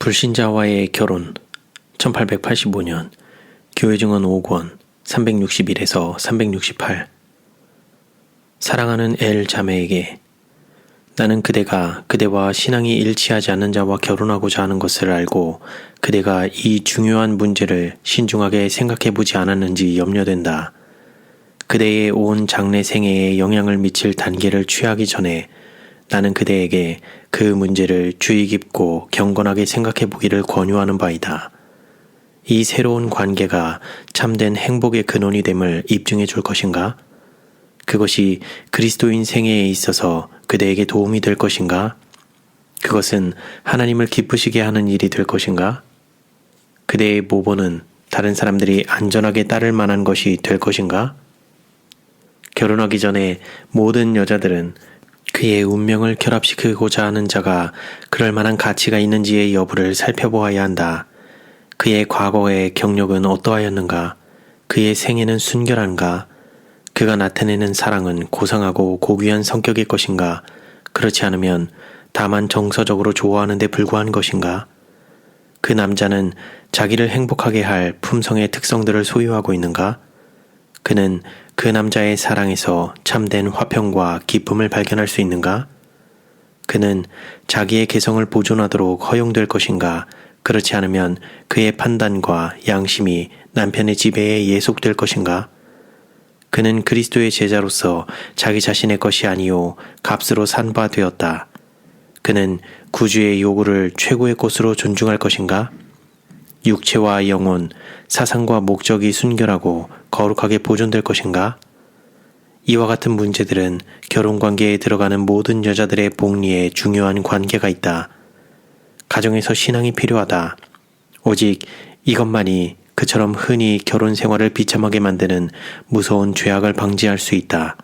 불신자와의 결혼 1885년 교회 증언 5권 361에서 368 사랑하는 엘 자매에게 나는 그대가 그대와 신앙이 일치하지 않는 자와 결혼하고자 하는 것을 알고 그대가 이 중요한 문제를 신중하게 생각해보지 않았는지 염려된다. 그대의 온 장래 생애에 영향을 미칠 단계를 취하기 전에 나는 그대에게 그 문제를 주의 깊고 경건하게 생각해보기를 권유하는 바이다. 이 새로운 관계가 참된 행복의 근원이 됨을 입증해 줄 것인가? 그것이 그리스도인 생애에 있어서 그대에게 도움이 될 것인가? 그것은 하나님을 기쁘시게 하는 일이 될 것인가? 그대의 모본은 다른 사람들이 안전하게 따를 만한 것이 될 것인가? 결혼하기 전에 모든 여자들은 그의 운명을 결합시키고자 하는 자가 그럴 만한 가치가 있는지의 여부를 살펴보아야 한다. 그의 과거의 경력은 어떠하였는가? 그의 생애는 순결한가? 그가 나타내는 사랑은 고상하고 고귀한 성격일 것인가? 그렇지 않으면 다만 정서적으로 좋아하는 데 불과한 것인가? 그 남자는 자기를 행복하게 할 품성의 특성들을 소유하고 있는가? 그는 그 남자의 사랑에서 참된 화평과 기쁨을 발견할 수 있는가? 그는 자기의 개성을 보존하도록 허용될 것인가? 그렇지 않으면 그의 판단과 양심이 남편의 지배에 예속될 것인가? 그는 그리스도의 제자로서 자기 자신의 것이 아니요 값으로 산 바 되었다. 그는 구주의 요구를 최고의 꽃으로 존중할 것인가? 육체와 영혼, 사상과 목적이 순결하고 거룩하게 보존될 것인가? 이와 같은 문제들은 결혼관계에 들어가는 모든 여자들의 복리에 중요한 관계가 있다. 가정에서 신앙이 필요하다. 오직 이것만이 그처럼 흔히 결혼 생활을 비참하게 만드는 무서운 죄악을 방지할 수 있다.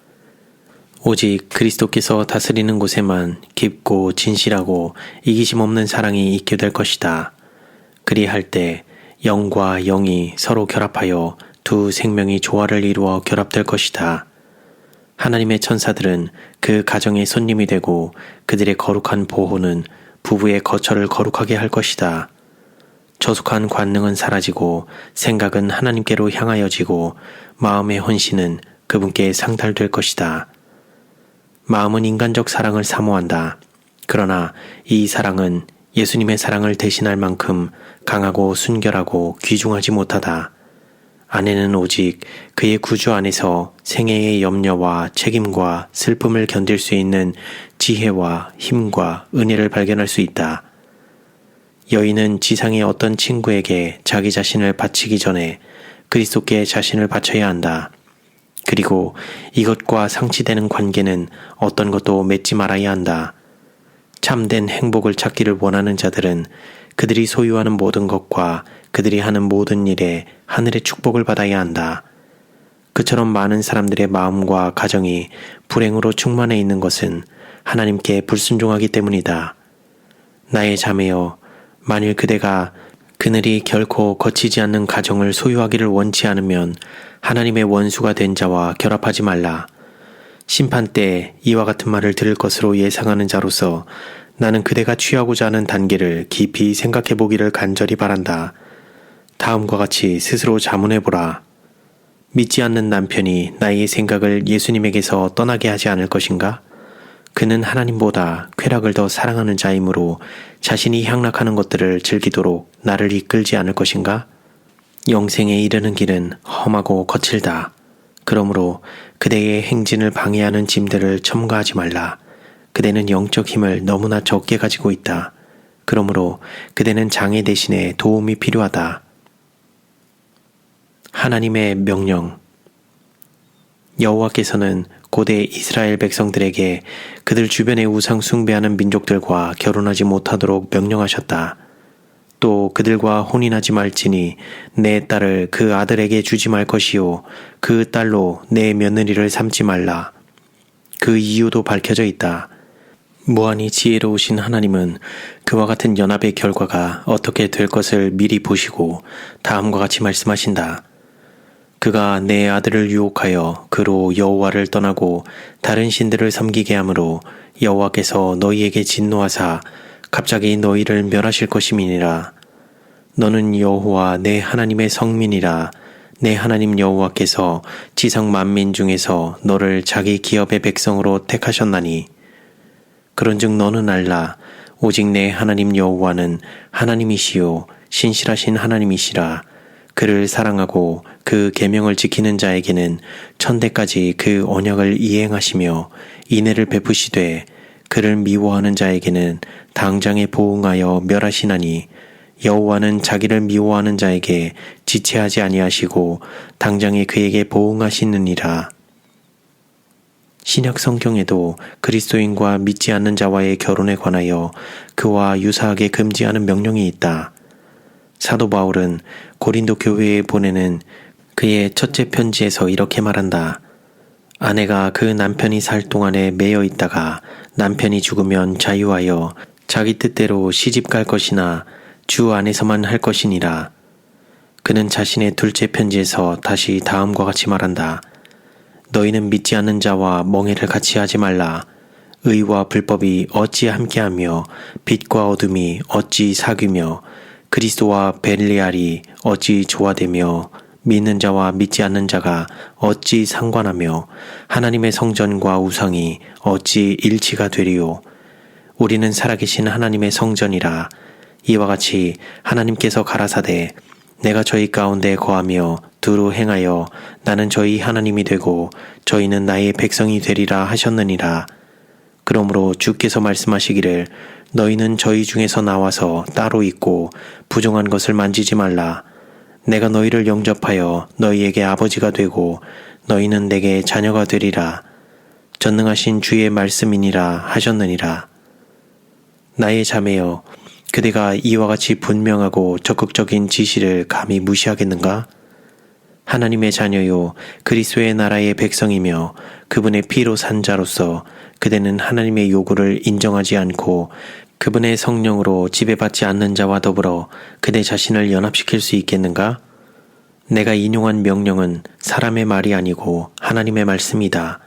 오직 그리스도께서 다스리는 곳에만 깊고 진실하고 이기심 없는 사랑이 있게 될 것이다. 그리할 때 영과 영이 서로 결합하여 두 생명이 조화를 이루어 결합될 것이다. 하나님의 천사들은 그 가정의 손님이 되고 그들의 거룩한 보호는 부부의 거처를 거룩하게 할 것이다. 저속한 관능은 사라지고 생각은 하나님께로 향하여지고 마음의 헌신은 그분께 상달될 것이다. 마음은 인간적 사랑을 사모한다. 그러나 이 사랑은 예수님의 사랑을 대신할 만큼 강하고 순결하고 귀중하지 못하다. 아내는 오직 그의 구주 안에서 생애의 염려와 책임과 슬픔을 견딜 수 있는 지혜와 힘과 은혜를 발견할 수 있다. 여인은 지상의 어떤 친구에게 자기 자신을 바치기 전에 그리스도께 자신을 바쳐야 한다. 그리고 이것과 상치되는 관계는 어떤 것도 맺지 말아야 한다. 참된 행복을 찾기를 원하는 자들은 그들이 소유하는 모든 것과 그들이 하는 모든 일에 하늘의 축복을 받아야 한다. 그처럼 많은 사람들의 마음과 가정이 불행으로 충만해 있는 것은 하나님께 불순종하기 때문이다. 나의 자매여, 만일 그대가 그늘이 결코 거치지 않는 가정을 소유하기를 원치 않으면 하나님의 원수가 된 자와 결합하지 말라. 심판 때 이와 같은 말을 들을 것으로 예상하는 자로서 나는 그대가 취하고자 하는 단계를 깊이 생각해 보기를 간절히 바란다. 다음과 같이 스스로 자문해보라. 믿지 않는 남편이 나의 생각을 예수님에게서 떠나게 하지 않을 것인가? 그는 하나님보다 쾌락을 더 사랑하는 자이므로 자신이 향락하는 것들을 즐기도록 나를 이끌지 않을 것인가? 영생에 이르는 길은 험하고 거칠다. 그러므로 그대의 행진을 방해하는 짐들을 첨가하지 말라. 그대는 영적 힘을 너무나 적게 가지고 있다. 그러므로 그대는 장애 대신에 도움이 필요하다. 하나님의 명령. 여호와께서는 고대 이스라엘 백성들에게 그들 주변의 우상 숭배하는 민족들과 결혼하지 못하도록 명령하셨다. 또 그들과 혼인하지 말지니 내 딸을 그 아들에게 주지 말 것이요 그 딸로 내 며느리를 삼지 말라. 그 이유도 밝혀져 있다. 무한히 지혜로우신 하나님은 그와 같은 연합의 결과가 어떻게 될 것을 미리 보시고 다음과 같이 말씀하신다. 그가 내 아들을 유혹하여 그로 여호와를 떠나고 다른 신들을 섬기게 하므로 여호와께서 너희에게 진노하사 갑자기 너희를 멸하실 것임이니라. 너는 여호와 내 하나님의 성민이라. 내 하나님 여호와께서 지상 만민 중에서 너를 자기 기업의 백성으로 택하셨나니 그런즉 너는 알라. 오직 내 하나님 여호와는 하나님이시요 신실하신 하나님이시라. 그를 사랑하고 그 계명을 지키는 자에게는 천대까지 그 언약을 이행하시며 인애를 베푸시되 그를 미워하는 자에게는 당장에 보응하여 멸하시나니 여호와는 자기를 미워하는 자에게 지체하지 아니하시고 당장에 그에게 보응하시느니라. 신약 성경에도 그리스도인과 믿지 않는 자와의 결혼에 관하여 그와 유사하게 금지하는 명령이 있다. 사도 바울은 고린도 교회에 보내는 그의 첫째 편지에서 이렇게 말한다. 아내가 그 남편이 살 동안에 매여 있다가 남편이 죽으면 자유하여 자기 뜻대로 시집갈 것이나 주 안에서만 할 것이니라. 그는 자신의 둘째 편지에서 다시 다음과 같이 말한다. 너희는 믿지 않는 자와 멍해를 같이 하지 말라. 의와 불법이 어찌 함께하며 빛과 어둠이 어찌 사귀며 그리스도와 벨리알이 어찌 조화되며 믿는 자와 믿지 않는 자가 어찌 상관하며 하나님의 성전과 우상이 어찌 일치가 되리요. 우리는 살아계신 하나님의 성전이라. 이와 같이 하나님께서 가라사대 내가 저희 가운데 거하며 두루 행하여 나는 저희 하나님이 되고 저희는 나의 백성이 되리라 하셨느니라. 그러므로 주께서 말씀하시기를 너희는 저희 중에서 나와서 따로 있고 부정한 것을 만지지 말라. 내가 너희를 영접하여 너희에게 아버지가 되고 너희는 내게 자녀가 되리라. 전능하신 주의 말씀이니라 하셨느니라. 나의 자매여, 그대가 이와 같이 분명하고 적극적인 지시를 감히 무시하겠는가? 하나님의 자녀요 그리스도의 나라의 백성이며 그분의 피로 산 자로서 그대는 하나님의 요구를 인정하지 않고 그분의 성령으로 지배받지 않는 자와 더불어 그대 자신을 연합시킬 수 있겠는가? 내가 인용한 명령은 사람의 말이 아니고 하나님의 말씀이다.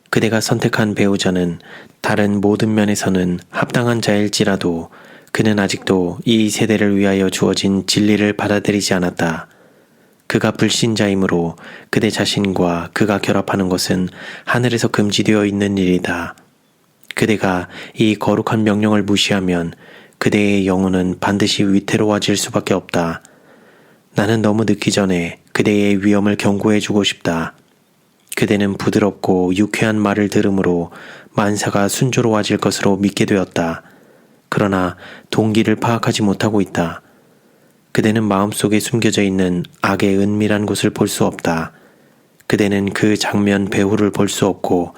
그대가 선택한 배우자는 다른 모든 면에서는 합당한 자일지라도 그는 아직도 이 세대를 위하여 주어진 진리를 받아들이지 않았다. 그가 불신자이므로 그대 자신과 그가 결합하는 것은 하늘에서 금지되어 있는 일이다. 그대가 이 거룩한 명령을 무시하면 그대의 영혼은 반드시 위태로워질 수밖에 없다. 나는 너무 늦기 전에 그대의 위험을 경고해주고 싶다. 그대는 부드럽고 유쾌한 말을 들으므로 만사가 순조로워질 것으로 믿게 되었다. 그러나 동기를 파악하지 못하고 있다. 그대는 마음속에 숨겨져 있는 악의 은밀한 곳을 볼 수 없다. 그대는 그 장면 배후를 볼 수 없고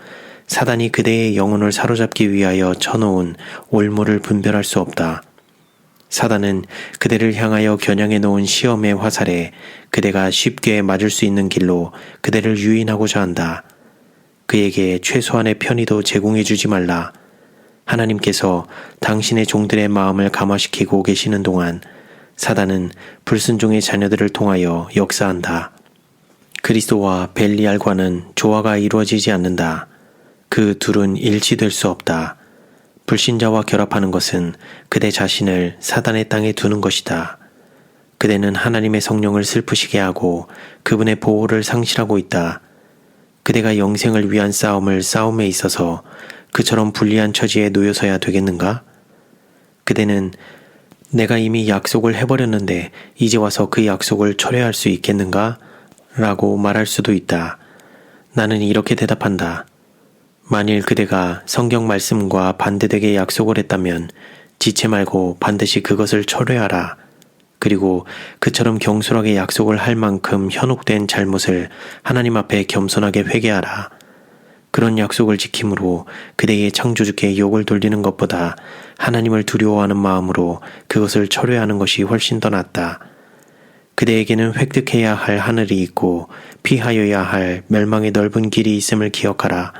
사단이 그대의 영혼을 사로잡기 위하여 쳐놓은 올무를 분별할 수 없다. 사단은 그대를 향하여 겨냥해 놓은 시험의 화살에 그대가 쉽게 맞을 수 있는 길로 그대를 유인하고자 한다. 그에게 최소한의 편의도 제공해 주지 말라. 하나님께서 당신의 종들의 마음을 감화시키고 계시는 동안 사단은 불순종의 자녀들을 통하여 역사한다. 그리스도와 벨리알과는 조화가 이루어지지 않는다. 그 둘은 일치될 수 없다. 불신자와 결합하는 것은 그대 자신을 사단의 땅에 두는 것이다. 그대는 하나님의 성령을 슬프시게 하고 그분의 보호를 상실하고 있다. 그대가 영생을 위한 싸움을 싸움에 있어서 그처럼 불리한 처지에 놓여서야 되겠는가? 그대는 내가 이미 약속을 해버렸는데 이제 와서 그 약속을 철회할 수 있겠는가? 라고 말할 수도 있다. 나는 이렇게 대답한다. 만일 그대가 성경 말씀과 반대되게 약속을 했다면 지체 말고 반드시 그것을 철회하라. 그리고 그처럼 경솔하게 약속을 할 만큼 현혹된 잘못을 하나님 앞에 겸손하게 회개하라. 그런 약속을 지킴으로 그대의 창조주께 욕을 돌리는 것보다 하나님을 두려워하는 마음으로 그것을 철회하는 것이 훨씬 더 낫다. 그대에게는 획득해야 할 하늘이 있고 피하여야 할 멸망의 넓은 길이 있음을 기억하라.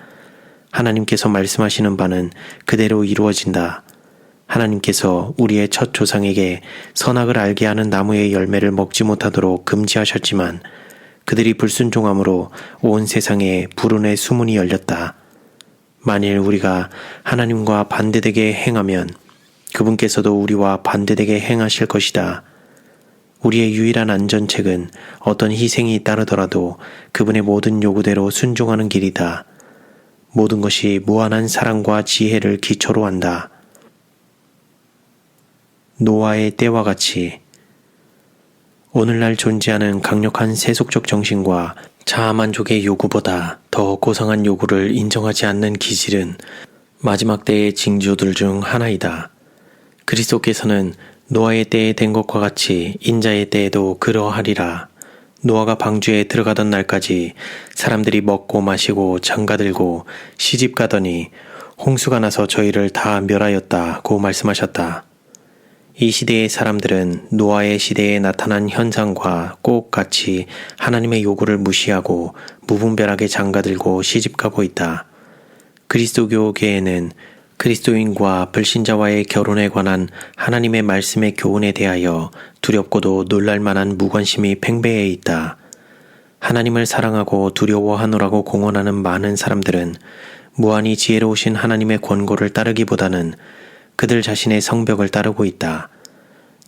하나님께서 말씀하시는 바는 그대로 이루어진다. 하나님께서 우리의 첫 조상에게 선악을 알게 하는 나무의 열매를 먹지 못하도록 금지하셨지만 그들이 불순종함으로 온 세상에 불운의 수문이 열렸다. 만일 우리가 하나님과 반대되게 행하면 그분께서도 우리와 반대되게 행하실 것이다. 우리의 유일한 안전책은 어떤 희생이 따르더라도 그분의 모든 요구대로 순종하는 길이다. 모든 것이 무한한 사랑과 지혜를 기초로 한다. 노아의 때와 같이 오늘날 존재하는 강력한 세속적 정신과 자아만족의 요구보다 더 고상한 요구를 인정하지 않는 기질은 마지막 때의 징조들 중 하나이다. 그리스도께서는 노아의 때에 된 것과 같이 인자의 때에도 그러하리라. 노아가 방주에 들어가던 날까지 사람들이 먹고 마시고 장가들고 시집가더니 홍수가 나서 저희를 다 멸하였다고 말씀하셨다. 이 시대의 사람들은 노아의 시대에 나타난 현상과 꼭 같이 하나님의 요구를 무시하고 무분별하게 장가들고 시집가고 있다. 그리스도교계에는 그리스도인과 불신자와의 결혼에 관한 하나님의 말씀의 교훈에 대하여 두렵고도 놀랄만한 무관심이 팽배해 있다. 하나님을 사랑하고 두려워하노라고 공언하는 많은 사람들은 무한히 지혜로우신 하나님의 권고를 따르기보다는 그들 자신의 성벽을 따르고 있다.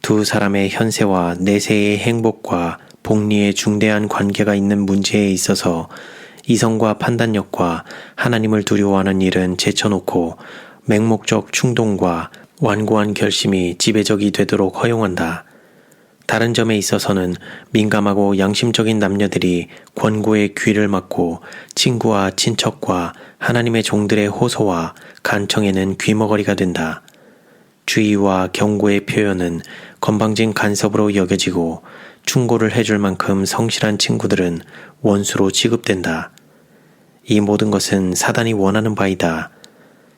두 사람의 현세와 내세의 행복과 복리의 중대한 관계가 있는 문제에 있어서 이성과 판단력과 하나님을 두려워하는 일은 제쳐놓고 맹목적 충동과 완고한 결심이 지배적이 되도록 허용한다. 다른 점에 있어서는 민감하고 양심적인 남녀들이 권고의 귀를 막고 친구와 친척과 하나님의 종들의 호소와 간청에는 귀머거리가 된다. 주의와 경고의 표현은 건방진 간섭으로 여겨지고 충고를 해줄 만큼 성실한 친구들은 원수로 취급된다. 이 모든 것은 사단이 원하는 바이다.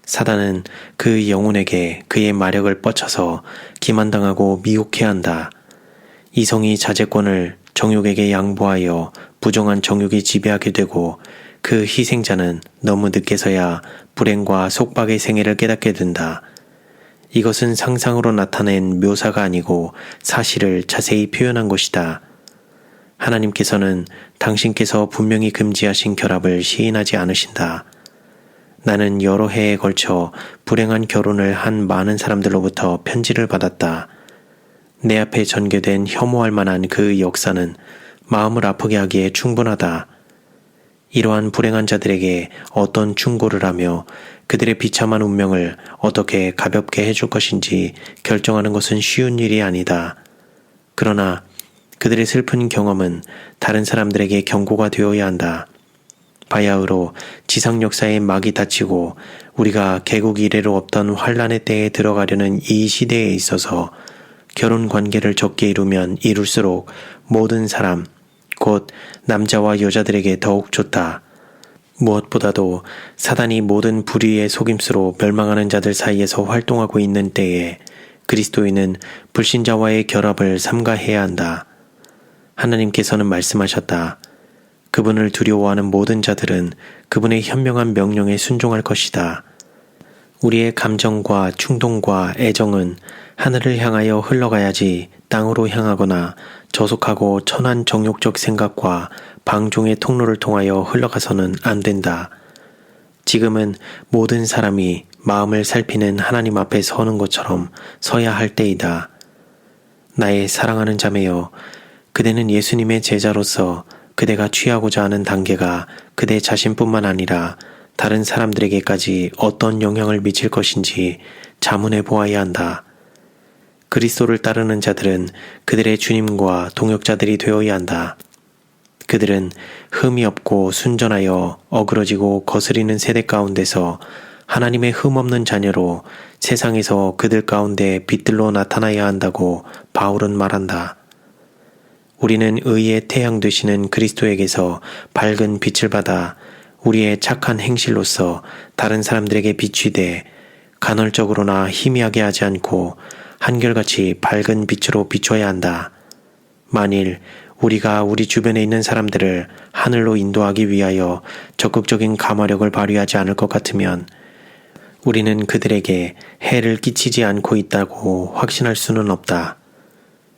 사단은 그 영혼에게 그의 마력을 뻗쳐서 기만당하고 미혹해 한다. 이성이 자제권을 정욕에게 양보하여 부정한 정욕이 지배하게 되고 그 희생자는 너무 늦게서야 불행과 속박의 생애를 깨닫게 된다. 이것은 상상으로 나타낸 묘사가 아니고 사실을 자세히 표현한 것이다. 하나님께서는 당신께서 분명히 금지하신 결합을 시인하지 않으신다. 나는 여러 해에 걸쳐 불행한 결혼을 한 많은 사람들로부터 편지를 받았다. 내 앞에 전개된 혐오할 만한 그 역사는 마음을 아프게 하기에 충분하다. 이러한 불행한 자들에게 어떤 충고를 하며 그들의 비참한 운명을 어떻게 가볍게 해줄 것인지 결정하는 것은 쉬운 일이 아니다. 그러나 그들의 슬픈 경험은 다른 사람들에게 경고가 되어야 한다. 바야흐로 지상 역사의 막이 닫히고 우리가 개국 이래로 없던 환란의 때에 들어가려는 이 시대에 있어서 결혼 관계를 적게 이루면 이룰수록 모든 사람, 곧 남자와 여자들에게 더욱 좋다. 무엇보다도 사단이 모든 불의의 속임수로 멸망하는 자들 사이에서 활동하고 있는 때에 그리스도인은 불신자와의 결합을 삼가해야 한다. 하나님께서는 말씀하셨다. 그분을 두려워하는 모든 자들은 그분의 현명한 명령에 순종할 것이다. 우리의 감정과 충동과 애정은 하늘을 향하여 흘러가야지 땅으로 향하거나 저속하고 천한 정욕적 생각과 방종의 통로를 통하여 흘러가서는 안 된다. 지금은 모든 사람이 마음을 살피는 하나님 앞에 서는 것처럼 서야 할 때이다. 나의 사랑하는 자매여, 그대는 예수님의 제자로서 그대가 취하고자 하는 단계가 그대 자신뿐만 아니라 다른 사람들에게까지 어떤 영향을 미칠 것인지 자문해 보아야 한다. 그리스도를 따르는 자들은 그들의 주님과 동역자들이 되어야 한다. 그들은 흠이 없고 순전하여 어그러지고 거스리는 세대 가운데서 하나님의 흠없는 자녀로 세상에서 그들 가운데 빛들로 나타나야 한다고 바울은 말한다. 우리는 의의 태양 되시는 그리스도에게서 밝은 빛을 받아 우리의 착한 행실로서 다른 사람들에게 비추되 간헐적으로나 희미하게 하지 않고 한결같이 밝은 빛으로 비춰야 한다. 만일 우리가 우리 주변에 있는 사람들을 하늘로 인도하기 위하여 적극적인 감화력을 발휘하지 않을 것 같으면 우리는 그들에게 해를 끼치지 않고 있다고 확신할 수는 없다.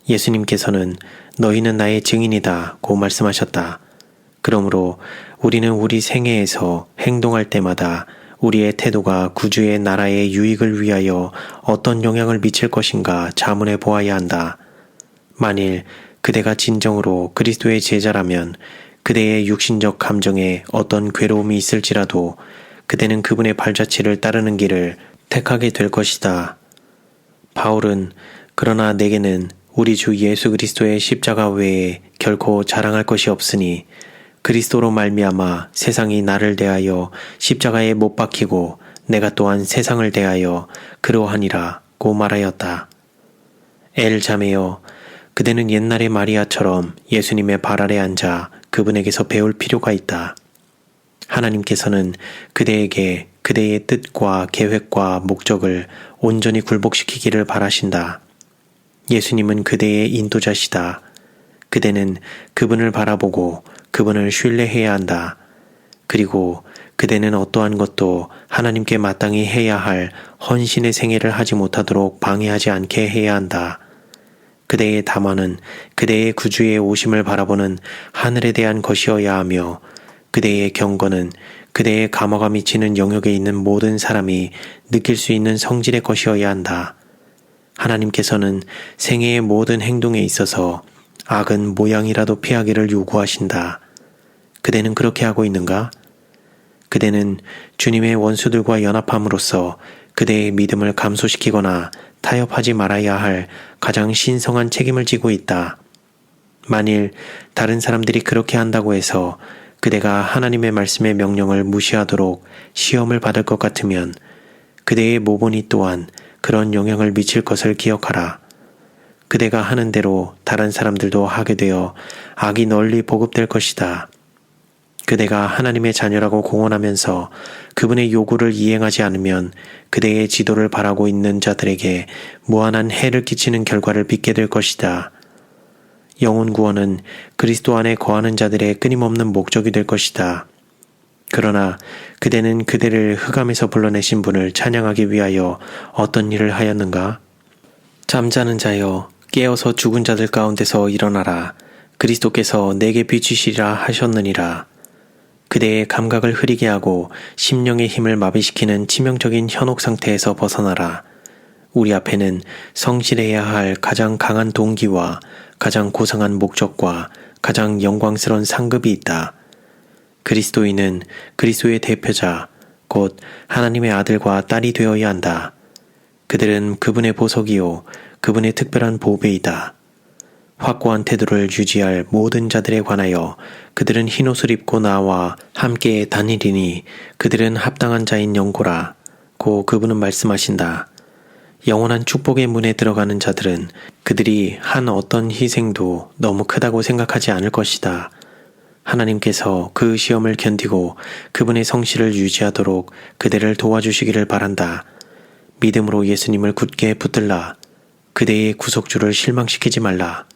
예수님께서는 너희는 나의 증인이다 고 말씀하셨다. 그러므로 우리는 우리 생애에서 행동할 때마다 우리의 태도가 구주의 나라의 유익을 위하여 어떤 영향을 미칠 것인가 자문해 보아야 한다. 만일 그대가 진정으로 그리스도의 제자라면 그대의 육신적 감정에 어떤 괴로움이 있을지라도 그대는 그분의 발자취를 따르는 길을 택하게 될 것이다. 바울은 그러나 내게는 우리 주 예수 그리스도의 십자가 외에 결코 자랑할 것이 없으니 그리스도로 말미암아 세상이 나를 대하여 십자가에 못 박히고 내가 또한 세상을 대하여 그러하니라고 말하였다. 엘 자매여, 그대는 옛날의 마리아처럼 예수님의 발 아래 앉아 그분에게서 배울 필요가 있다. 하나님께서는 그대에게 그대의 뜻과 계획과 목적을 온전히 굴복시키기를 바라신다. 예수님은 그대의 인도자시다. 그대는 그분을 바라보고 그분을 신뢰해야 한다. 그리고 그대는 어떠한 것도 하나님께 마땅히 해야 할 헌신의 생애를 하지 못하도록 방해하지 않게 해야 한다. 그대의 담화는 그대의 구주의 오심을 바라보는 하늘에 대한 것이어야 하며 그대의 경건은 그대의 감화가 미치는 영역에 있는 모든 사람이 느낄 수 있는 성질의 것이어야 한다. 하나님께서는 생애의 모든 행동에 있어서 악은 모양이라도 피하기를 요구하신다. 그대는 그렇게 하고 있는가? 그대는 주님의 원수들과 연합함으로써 그대의 믿음을 감소시키거나 타협하지 말아야 할 가장 신성한 책임을 지고 있다. 만일 다른 사람들이 그렇게 한다고 해서 그대가 하나님의 말씀의 명령을 무시하도록 시험을 받을 것 같으면 그대의 모본이 또한 그런 영향을 미칠 것을 기억하라. 그대가 하는 대로 다른 사람들도 하게 되어 악이 널리 보급될 것이다. 그대가 하나님의 자녀라고 공언하면서 그분의 요구를 이행하지 않으면 그대의 지도를 바라고 있는 자들에게 무한한 해를 끼치는 결과를 빚게 될 것이다. 영혼 구원은 그리스도 안에 거하는 자들의 끊임없는 목적이 될 것이다. 그러나 그대는 그대를 흑암에서 불러내신 분을 찬양하기 위하여 어떤 일을 하였는가? 잠자는 자여, 깨어서 죽은 자들 가운데서 일어나라. 그리스도께서 내게 비추시리라 하셨느니라. 그대의 감각을 흐리게 하고 심령의 힘을 마비시키는 치명적인 현혹 상태에서 벗어나라. 우리 앞에는 성실해야 할 가장 강한 동기와 가장 고상한 목적과 가장 영광스러운 상급이 있다. 그리스도인은 그리스도의 대표자, 곧 하나님의 아들과 딸이 되어야 한다. 그들은 그분의 보석이요 그분의 특별한 보배이다. 확고한 태도를 유지할 모든 자들에 관하여 그들은 흰옷을 입고 나와 함께 다니리니 그들은 합당한 자인 영고라. 고 그분은 말씀하신다. 영원한 축복의 문에 들어가는 자들은 그들이 한 어떤 희생도 너무 크다고 생각하지 않을 것이다. 하나님께서 그 시험을 견디고 그분의 성실을 유지하도록 그들을 도와주시기를 바란다. 믿음으로 예수님을 굳게 붙들라. 그대의 구속주를 실망시키지 말라.